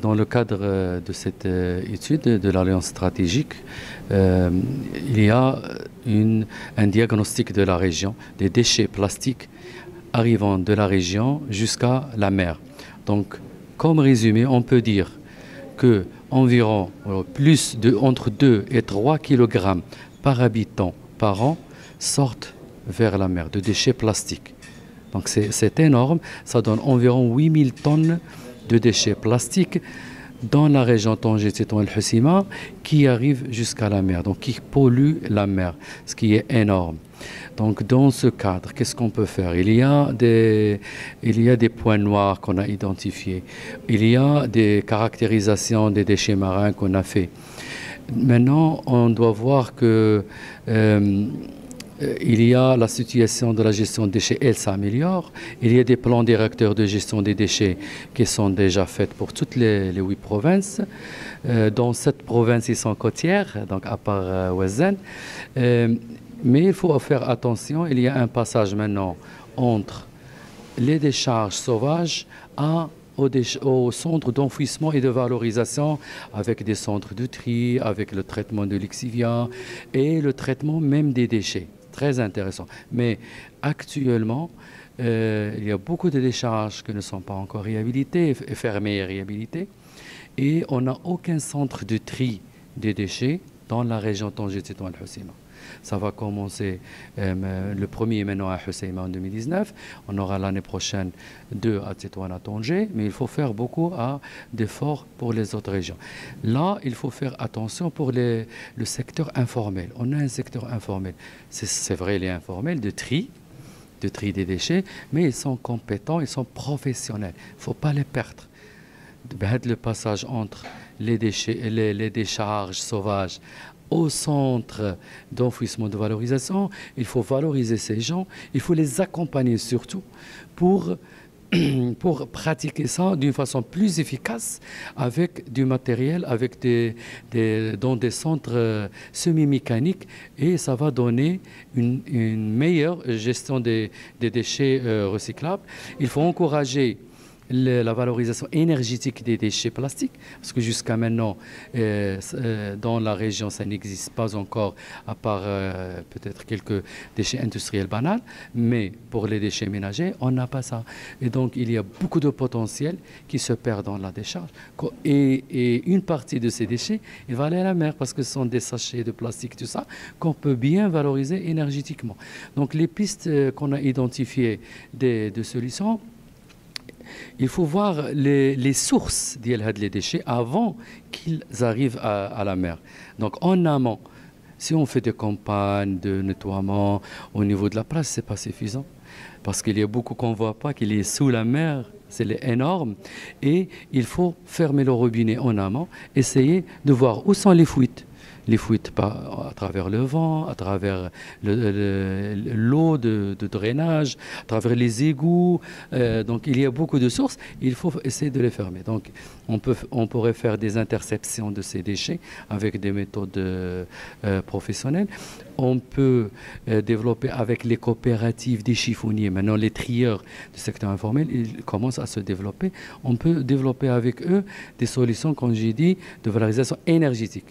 Dans le cadre de cette étude de l'Alliance stratégique, il y a un diagnostic de la région, des déchets plastiques arrivant de la région jusqu'à la mer. Donc, comme résumé, on peut dire que environ entre 2 et 3 kg par habitant par an sortent vers la mer de déchets plastiques. Donc c'est énorme, ça donne environ 8000 tonnes de déchets plastiques dans la région Tanger, Tétouan El Hoceima, qui arrivent jusqu'à la mer, donc qui polluent la mer, ce qui est énorme. Donc dans ce cadre, qu'est-ce qu'on peut faire? Il y a des points noirs qu'on a identifiés, il y a des caractérisations des déchets marins qu'on a fait. Maintenant, on doit voir que il y a la situation de la gestion des déchets, elle s'améliore. Il y a des plans directeurs de gestion des déchets qui sont déjà faits pour toutes les 8 provinces. Dans 7 provinces, ils sont côtières, donc à part Ouazzane. Mais il faut faire attention, il y a un passage maintenant entre les décharges sauvages au centre d'enfouissement et de valorisation, avec des centres de tri, avec le traitement de l'exivia et le traitement même des déchets. Très intéressant. Mais actuellement, il y a beaucoup de décharges qui ne sont pas encore réhabilitées, fermées et réhabilitées. Et on n'a aucun centre de tri des déchets dans la région Tanger-Tétouan El Hoceima. Ça va commencer le premier maintenant à Hoceima en 2019. On aura l'année prochaine 2 à Tétouan à Tanger, mais il faut faire beaucoup d'efforts pour les autres régions. Là, il faut faire attention pour le secteur informel. On a un secteur informel, c'est vrai, il est informel, de tri des déchets, mais ils sont compétents, ils sont professionnels. Il ne faut pas les perdre. Le passage entre les décharges sauvages au centre d'enfouissement de valorisation, il faut valoriser ces gens, il faut les accompagner surtout pour pratiquer ça d'une façon plus efficace avec du matériel, dans des centres semi-mécaniques, et ça va donner une meilleure gestion des déchets recyclables. Il faut encourager la valorisation énergétique des déchets plastiques, parce que jusqu'à maintenant, dans la région, ça n'existe pas encore, à part peut-être quelques déchets industriels banals, mais pour les déchets ménagers, on n'a pas ça. Et donc, il y a beaucoup de potentiel qui se perd dans la décharge. Et une partie de ces déchets, il va aller à la mer, parce que ce sont des sachets de plastique, tout ça, qu'on peut bien valoriser énergétiquement. Donc, les pistes qu'on a identifiées de solutions, il faut voir les sources des déchets avant qu'ils arrivent à la mer. Donc en amont, si on fait des campagnes de nettoiement au niveau de la place, ce n'est pas suffisant. Parce qu'il y a beaucoup qu'on ne voit pas, qu'il est sous la mer, c'est énorme. Et il faut fermer le robinet en amont, essayer de voir où sont les fuites. Les fuites à travers le vent, à travers l'eau de drainage, à travers les égouts. Donc il y a beaucoup de sources, il faut essayer de les fermer. Donc on pourrait faire des interceptions de ces déchets avec des méthodes professionnelles. On peut développer avec les coopératives des chiffonniers. Maintenant, les trieurs du secteur informel, ils commencent à se développer. On peut développer avec eux des solutions, comme j'ai dit, de valorisation énergétique.